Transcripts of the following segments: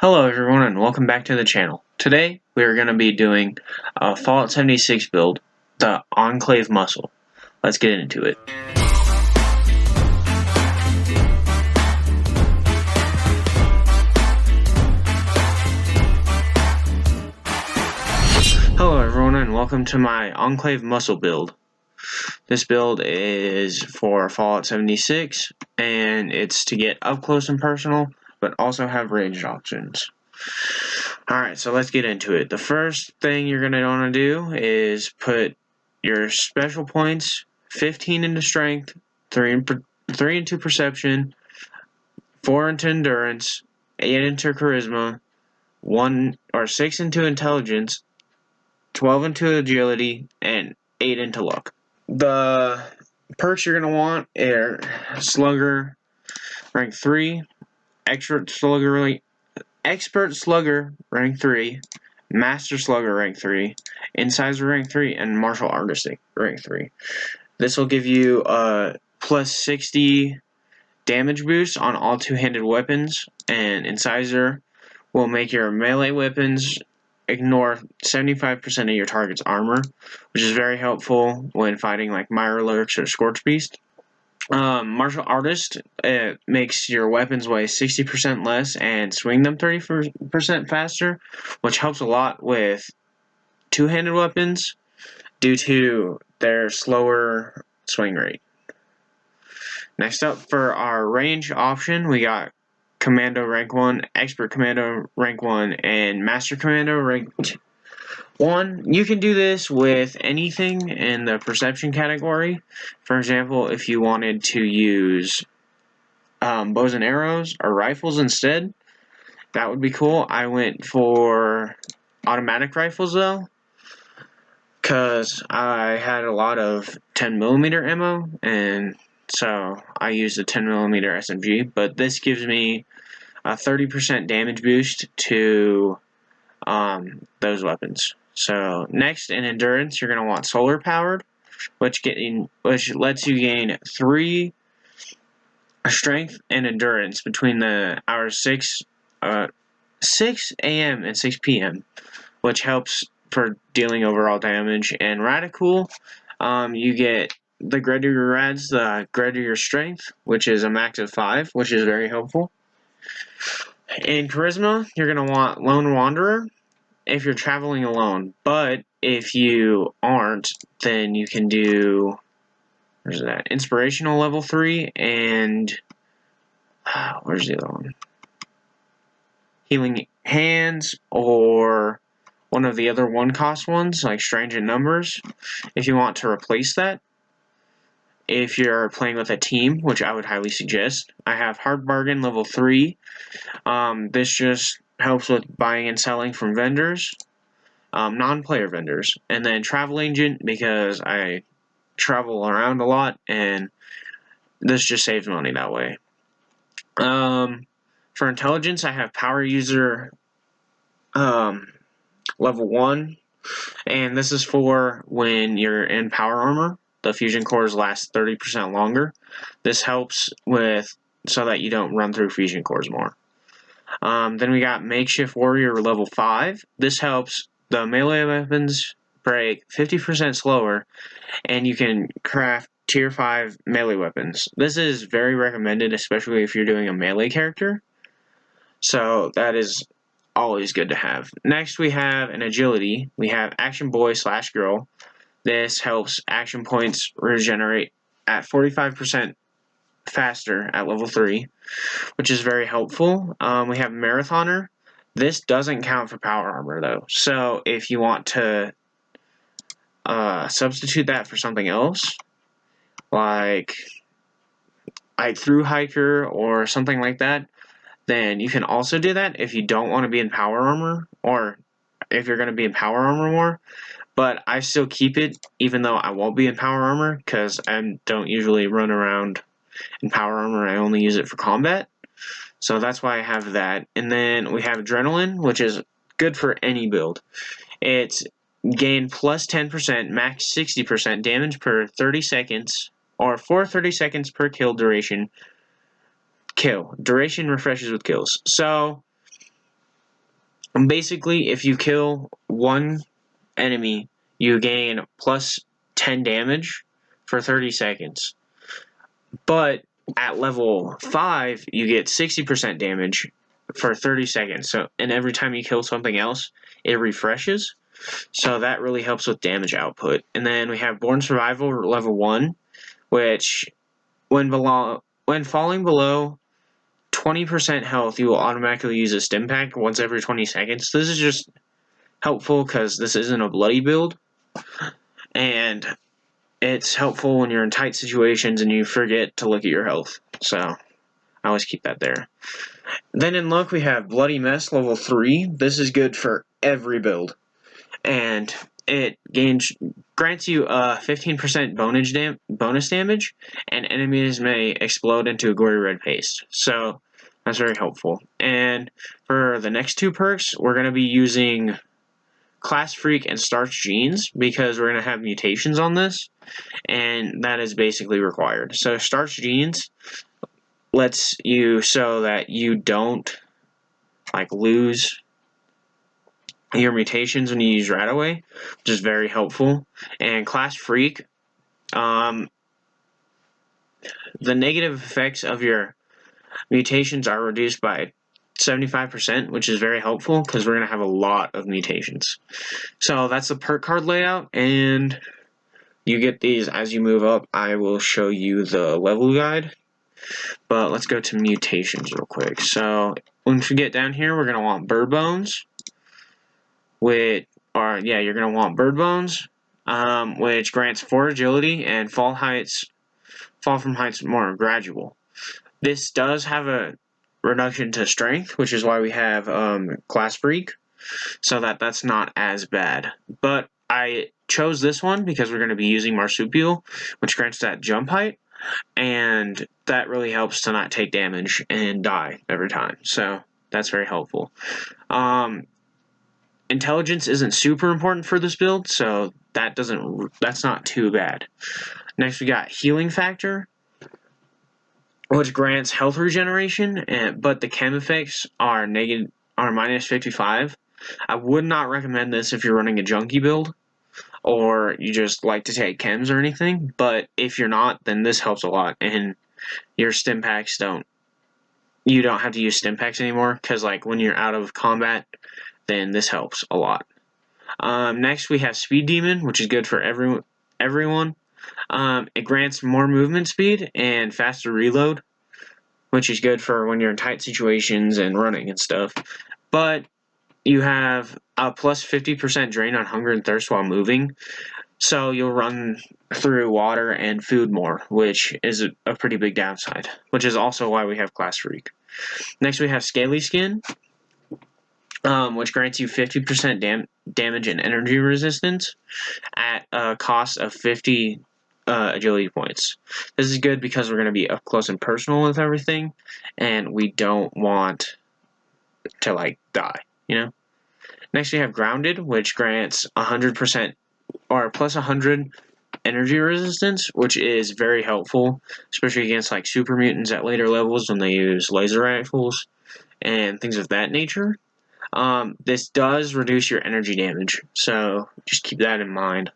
Hello everyone and welcome back to the channel. Today we are going to be doing a Fallout 76 build, the Enclave muscle. Let's get into it. Hello everyone and welcome to my Enclave muscle build. This build is for Fallout 76 and it's to get up close and personal but also have ranged options. Alright, so let's get into it. The first thing you're going to want to do is put your special points, 15 into strength, 3 into perception, 4 into endurance, 8 into charisma, 6 into intelligence, 12 into agility, and 8 into luck. The perks you're going to want are Slugger rank 3, Expert Slugger rank 3, Master Slugger rank 3, Incisor rank 3, and Martial Artist rank 3. This will give you a plus 60 damage boost on all two-handed weapons, and Incisor will make your melee weapons ignore 75% of your target's armor, which is very helpful when fighting like Mirelurks or Scorch Beast. Martial Artist, it makes your weapons weigh 60% less and swing them 30% faster, which helps a lot with two-handed weapons due to their slower swing rate. Next up, for our range option, we got Commando rank 1, Expert Commando rank 1, and Master Commando rank 1. You can do this with anything in the perception category. For example, if you wanted to use bows and arrows or rifles instead, that would be cool. I went for automatic rifles though, because I had a lot of 10mm ammo, and so I used a 10mm SMG, but this gives me a 30% damage boost to those weapons. So next, in endurance, you're going to want solar powered, which lets you gain 3 strength and endurance between the hours 6 a.m. and 6 p.m., which helps for dealing overall damage. And Radical, you get the greater your rads, the greater your strength, which is a max of 5, which is very helpful. In Charisma, you're going to want Lone Wanderer if you're traveling alone, but if you aren't, then you can do, where's that, Inspirational level 3, and where's the other one? Healing Hands, or one of the other one-cost ones, like Strange in Numbers, if you want to replace that. If you're playing with a team, which I would highly suggest. I have Hard Bargain level 3. This just helps with buying and selling from vendors, non-player vendors. And then Travel Agent, because I travel around a lot, and this just saves money that way. For intelligence, I have Power User level 1, and this is for when you're in power armor. The fusion cores last 30% longer. This helps with so that you don't run through fusion cores more. Then we got Makeshift Warrior level 5. This helps the melee weapons break 50% slower, and you can craft tier 5 melee weapons. This is very recommended, especially if you're doing a melee character. So that is always good to have. Next, we have an agility. We have Action Boy / Girl. This helps action points regenerate at 45% faster at level 3, which is very helpful. We have Marathoner. This doesn't count for power armor though, so if you want to substitute that for something else, like Through Hiker or something like that, then you can also do that if you don't want to be in power armor, or if you're going to be in power armor more. But I still keep it even though I won't be in power armor, because I don't usually run around in power armor. I only use it for combat. So that's why I have that. And then we have Adrenaline, which is good for any build. It's gain plus 10%, max 60% damage per 30 seconds, or for 30 seconds per kill duration. Duration refreshes with kills. So Basically, if you kill one enemy, you gain plus 10 damage for 30 seconds. But at level 5, you get 60% damage for 30 seconds. So, and every time you kill something else, it refreshes. So that really helps with damage output. And then we have Born Survival level 1, which when falling below 20% health, you will automatically use a stim pack once every 20 seconds. This is just helpful because this isn't a bloody build. And it's helpful when you're in tight situations and you forget to look at your health. So I always keep that there. Then in luck, we have Bloody Mess level 3. This is good for every build. And it grants you 15% bonus damage, and enemies may explode into a gory red paste. So that's very helpful. And for the next two perks, we're going to be using Class Freak and Starch Genes because we're going to have mutations on this, and that is basically required. So Starch Genes lets you so that you don't lose your mutations when you use Radaway, which is very helpful. And Class Freak, the negative effects of your mutations are reduced by 75%, which is very helpful because we're going to have a lot of mutations. So that's the perk card layout, and you get these as you move up. I will show you the level guide, but let's go to mutations real quick. So once we get down here, we're going to want Bird Bones, you're going to want Bird Bones, which grants 4 agility and fall from heights more gradual. This does have a reduction to strength, which is why we have Class Freak, so that's not as bad. But I chose this one because we're going to be using Marsupial, which grants that jump height, and that really helps to not take damage and die every time. So that's very helpful. Intelligence isn't super important for this build, so that's not too bad. Next, we got Healing Factor, which grants health regeneration, but the chem effects are minus 55. I would not recommend this if you're running a junkie build, or you just like to take chems or anything, but if you're not, then this helps a lot, and your stim packs you don't have to use stim packs anymore, because when you're out of combat, then this helps a lot. Next, we have Speed Demon, which is good for everyone. It grants more movement speed and faster reload, which is good for when you're in tight situations and running and stuff. But you have a plus 50% drain on hunger and thirst while moving, so you'll run through water and food more, which is a pretty big downside, which is also why we have Class Freak. Next, we have Scaly Skin, which grants you 50% damage and energy resistance at a cost of 50 agility points. This is good because we're going to be up close and personal with everything, and we don't want to die, Next, we have Grounded, which grants 100% or plus 100 energy resistance, which is very helpful, especially against super mutants at later levels when they use laser rifles and things of that nature. This does reduce your energy damage, so just keep that in mind.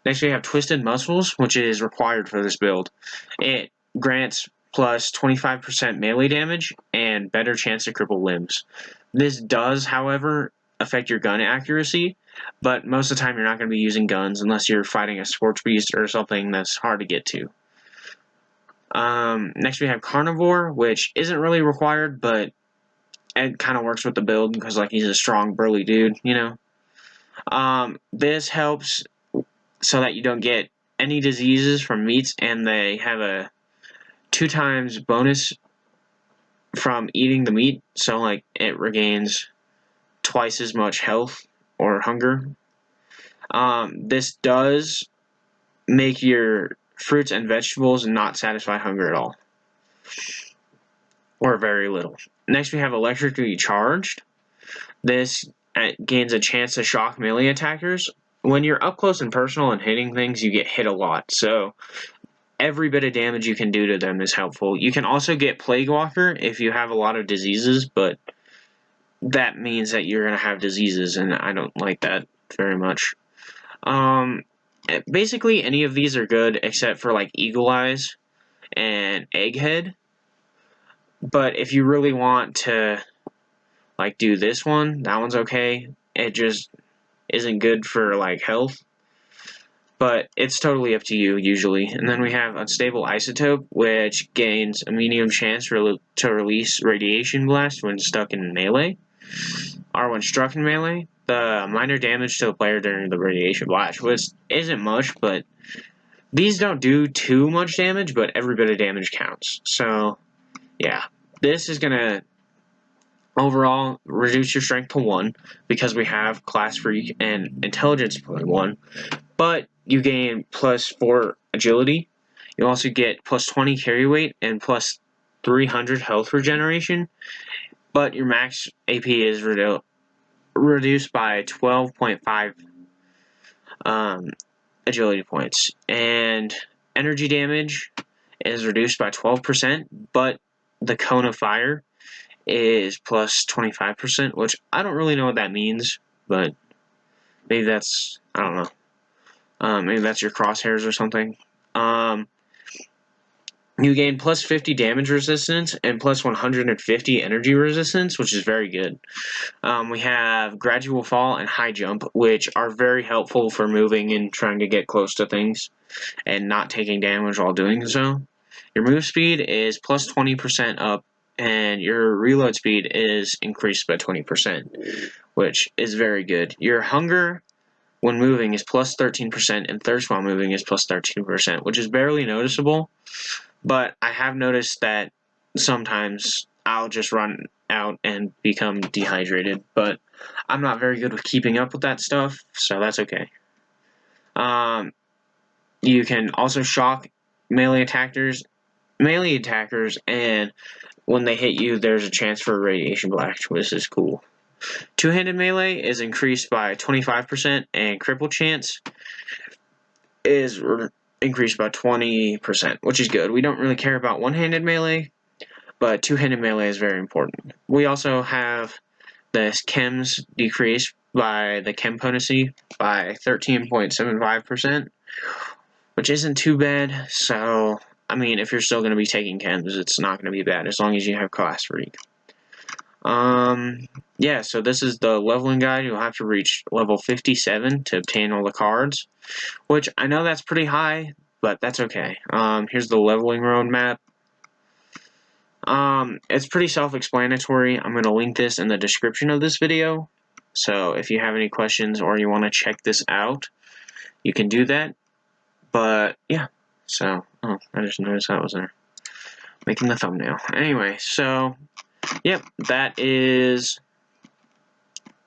Next, we have Twisted Muscles, which is required for this build. It grants plus 25% melee damage and better chance to cripple limbs. This does, however, affect your gun accuracy, but most of the time you're not going to be using guns unless you're fighting a Scorch Beast or something that's hard to get to. Next, we have Carnivore, which isn't really required, but it kind of works with the build because he's a strong, burly dude, This helps so that you don't get any diseases from meats, and they have a 2 times bonus from eating the meat, so it regains twice as much health or hunger. This does make your fruits and vegetables not satisfy hunger at all, or very little. Next, we have Electrically Charged. This gains a chance to shock melee attackers. When you're up close and personal and hitting things, you get hit a lot, so every bit of damage you can do to them is helpful. You can also get Plague Walker if you have a lot of diseases, but that means that you're going to have diseases, and I don't like that very much. Basically, any of these are good except for like Eagle Eyes and Egghead. But if you really want to like do this one, that one's okay. It just isn't good for like health. But it's totally up to you usually. And then we have Unstable Isotope, which gains a medium chance to release Radiation Blast when stuck in melee, or when struck in melee. The minor damage to the player during the Radiation Blast, which isn't much, but these don't do too much damage, but every bit of damage counts. So, yeah. This is going to overall reduce your strength to 1, because we have Class Freak and Intelligence to 1, but you gain plus 4 agility. You also get plus 20 carry weight and plus 300 health regeneration, but your max AP is reduced by 12.5 agility points, and energy damage is reduced by 12%, but the Cone of Fire is plus 25%, which I don't really know what that means, but maybe that's, I don't know. Maybe that's your crosshairs or something. You gain plus 50 damage resistance and plus 150 energy resistance, which is very good. We have Gradual Fall and High Jump, which are very helpful for moving and trying to get close to things and not taking damage while doing so. Your move speed is plus 20% up, and your reload speed is increased by 20%, which is very good. Your Hunger when moving is plus 13%, and Thirst while moving is plus 13%, which is barely noticeable, but I have noticed that sometimes I'll just run out and become dehydrated, but I'm not very good with keeping up with that stuff, so that's okay. You can also shock melee attackers, and when they hit you, there's a chance for a Radiation Blast, which is cool. Two-handed melee is increased by 25%, and cripple chance is increased by 20%, which is good. We don't really care about one-handed melee, but two-handed melee is very important. We also have the chems decreased by the chem potency by 13.75%, which isn't too bad. So, I mean, if you're still going to be taking chems, it's not going to be bad as long as you have Class Freak. Yeah, so this is the leveling guide. You'll have to reach level 57 to obtain all the cards, which I know that's pretty high, but that's okay. Here's the leveling roadmap. It's pretty self-explanatory. I'm going to link this in the description of this video, so if you have any questions or you want to check this out, you can do that. But, yeah, so, I just noticed that was there. Making the thumbnail. Anyway, so, yep, that is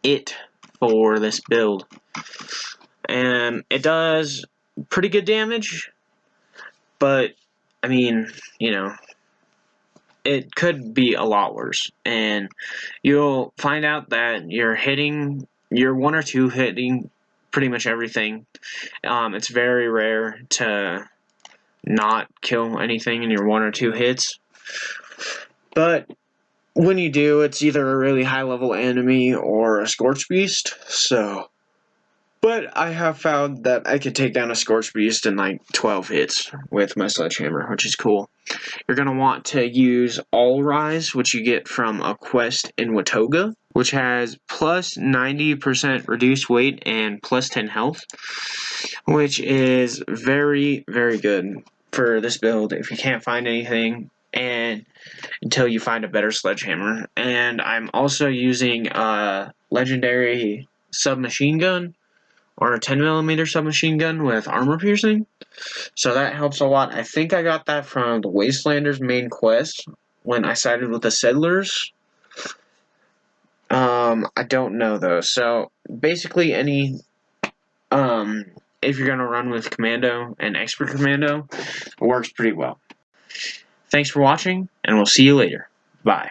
it for this build. And it does pretty good damage, but, I mean, you know, it could be a lot worse. And you'll find out that you're one or two hitting pretty much everything. It's very rare to not kill anything in your one or two hits. But when you do, it's either a really high level enemy or a Scorch Beast. But I have found that I could take down a Scorch Beast in like 12 hits with my sledgehammer, which is cool. You're going to want to use All Rise, which you get from a quest in Watoga, which has plus 90% reduced weight and plus 10 health, which is very, very good for this build if you can't find anything and until you find a better sledgehammer. And I'm also using a legendary submachine gun, or a 10mm submachine gun with armor piercing, so that helps a lot. I think I got that from the Wastelanders main quest when I sided with the Settlers. I don't know though. So basically, if you're gonna run with Commando and Expert Commando, it works pretty well. Thanks for watching, and we'll see you later. Bye.